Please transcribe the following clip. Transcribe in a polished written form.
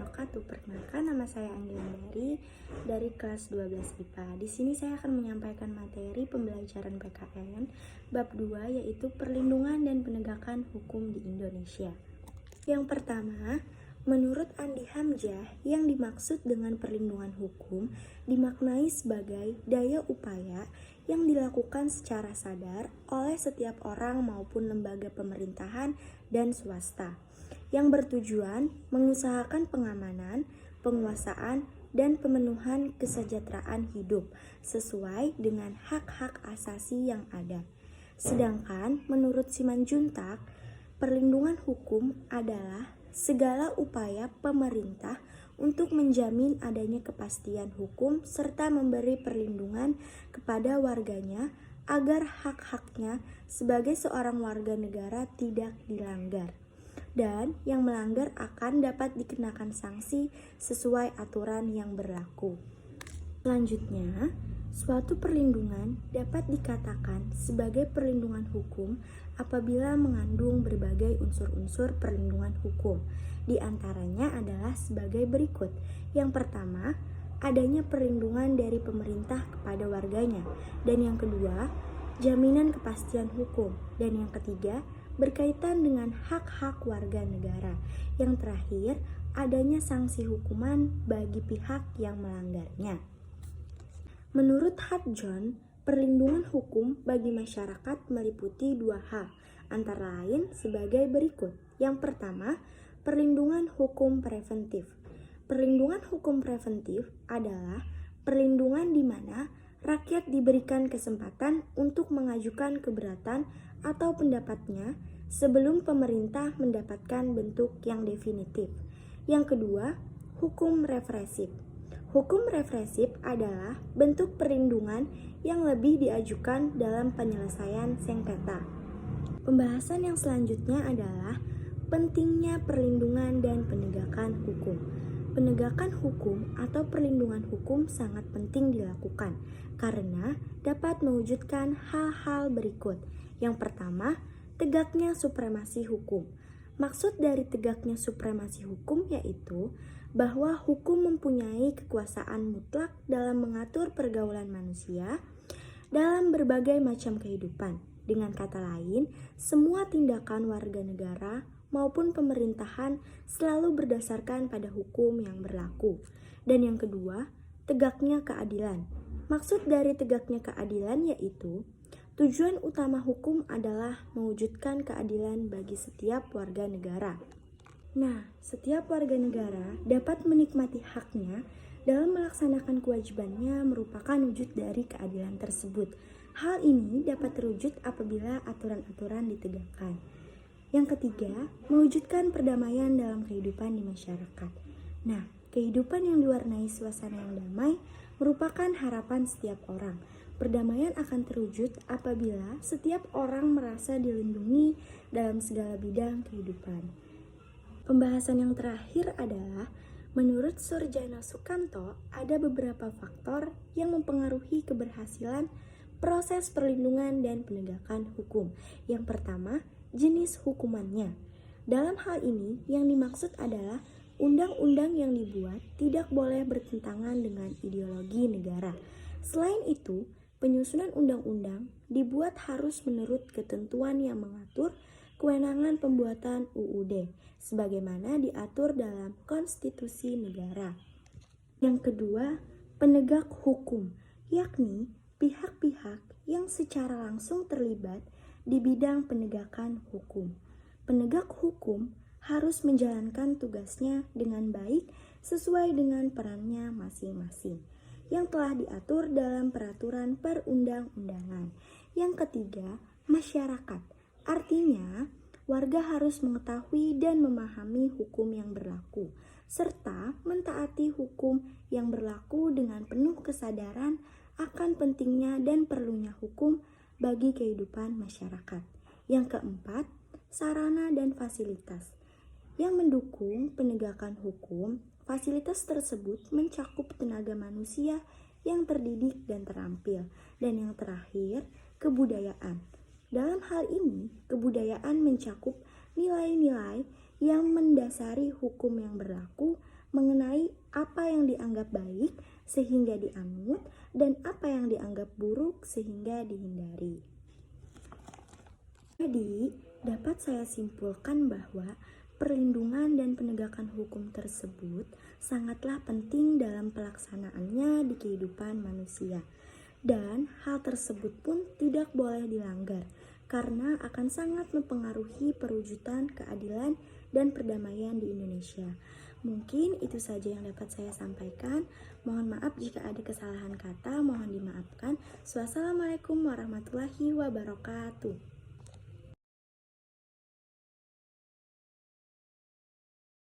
wabarakatuh. Perkenalkan, nama saya Anggi Andari dari kelas 12 IPA. Di sini saya akan menyampaikan materi pembelajaran PKN bab 2, yaitu perlindungan dan penegakan hukum di Indonesia. Yang pertama, menurut Andi Hamzah, yang dimaksud dengan perlindungan hukum dimaknai sebagai daya upaya yang dilakukan secara sadar oleh setiap orang maupun lembaga pemerintahan dan swasta, yang bertujuan mengusahakan pengamanan, penguasaan, dan pemenuhan kesejahteraan hidup sesuai dengan hak-hak asasi yang ada. Sedangkan menurut Simanjuntak, perlindungan hukum adalah segala upaya pemerintah untuk menjamin adanya kepastian hukum serta memberi perlindungan kepada warganya agar hak-haknya sebagai seorang warga negara tidak dilanggar, dan yang melanggar akan dapat dikenakan sanksi sesuai aturan yang berlaku. Selanjutnya, suatu perlindungan dapat dikatakan sebagai perlindungan hukum apabila mengandung berbagai unsur-unsur perlindungan hukum. Di antaranya adalah sebagai berikut. Yang pertama, adanya perlindungan dari pemerintah kepada warganya. Dan yang kedua, jaminan kepastian hukum. Dan yang ketiga, berkaitan dengan hak-hak warga negara. Yang terakhir, adanya sanksi hukuman bagi pihak yang melanggarnya. Menurut Hudson, perlindungan hukum bagi masyarakat meliputi 2 hal, antara lain sebagai berikut. Yang pertama, perlindungan hukum preventif. Perlindungan hukum preventif adalah perlindungan di mana rakyat diberikan kesempatan untuk mengajukan keberatan atau pendapatnya sebelum pemerintah mendapatkan bentuk yang definitif. Yang kedua, hukum represif. Hukum represif adalah bentuk perlindungan yang lebih diajukan dalam penyelesaian sengketa. Pembahasan yang selanjutnya adalah pentingnya perlindungan dan penegakan hukum. Penegakan hukum atau perlindungan hukum sangat penting dilakukan karena dapat mewujudkan hal-hal berikut. Yang pertama, tegaknya supremasi hukum. Maksud dari tegaknya supremasi hukum yaitu bahwa hukum mempunyai kekuasaan mutlak dalam mengatur pergaulan manusia dalam berbagai macam kehidupan. Dengan kata lain, semua tindakan warga negara maupun pemerintahan selalu berdasarkan pada hukum yang berlaku. Dan yang kedua, tegaknya keadilan. Maksud dari tegaknya keadilan yaitu tujuan utama hukum adalah mewujudkan keadilan bagi setiap warga negara. Nah, setiap warga negara dapat menikmati haknya dalam melaksanakan kewajibannya merupakan wujud dari keadilan tersebut. Hal ini dapat terwujud apabila aturan-aturan ditegakkan. Yang ketiga, mewujudkan perdamaian dalam kehidupan di masyarakat. Nah, kehidupan yang diwarnai suasana yang damai merupakan harapan setiap orang. Perdamaian akan terwujud apabila setiap orang merasa dilindungi dalam segala bidang kehidupan. Pembahasan yang terakhir adalah, menurut Surjana Sukanto, ada beberapa faktor yang mempengaruhi keberhasilan proses perlindungan dan penegakan hukum. Yang pertama, jenis hukumannya. Dalam hal ini, yang dimaksud adalah undang-undang yang dibuat tidak boleh bertentangan dengan ideologi negara. Selain itu, penyusunan undang-undang dibuat harus menurut ketentuan yang mengatur kewenangan pembuatan UUD, sebagaimana diatur dalam konstitusi negara. Yang kedua, penegak hukum, yakni pihak-pihak yang secara langsung terlibat di bidang penegakan hukum. Penegak hukum harus menjalankan tugasnya dengan baik sesuai dengan perannya masing-masing yang telah diatur dalam peraturan perundang-undangan. Yang ketiga, masyarakat. Artinya, warga harus mengetahui dan memahami hukum yang berlaku, serta mentaati hukum yang berlaku dengan penuh kesadaran akan pentingnya dan perlunya hukum bagi kehidupan masyarakat. Yang keempat, sarana dan fasilitas. Yang mendukung penegakan hukum, fasilitas tersebut mencakup tenaga manusia yang terdidik dan terampil. Dan yang terakhir, kebudayaan. Dalam hal ini, kebudayaan mencakup nilai-nilai yang mendasari hukum yang berlaku, mengenai apa yang dianggap baik sehingga dianut dan apa yang dianggap buruk sehingga dihindari. Jadi, dapat saya simpulkan bahwa perlindungan dan penegakan hukum tersebut sangatlah penting dalam pelaksanaannya di kehidupan manusia. Dan hal tersebut pun tidak boleh dilanggar karena akan sangat mempengaruhi perwujudan keadilan dan perdamaian di Indonesia. Mungkin itu saja yang dapat saya sampaikan. Mohon maaf jika ada kesalahan kata, mohon dimaafkan. Wassalamualaikum warahmatullahi wabarakatuh.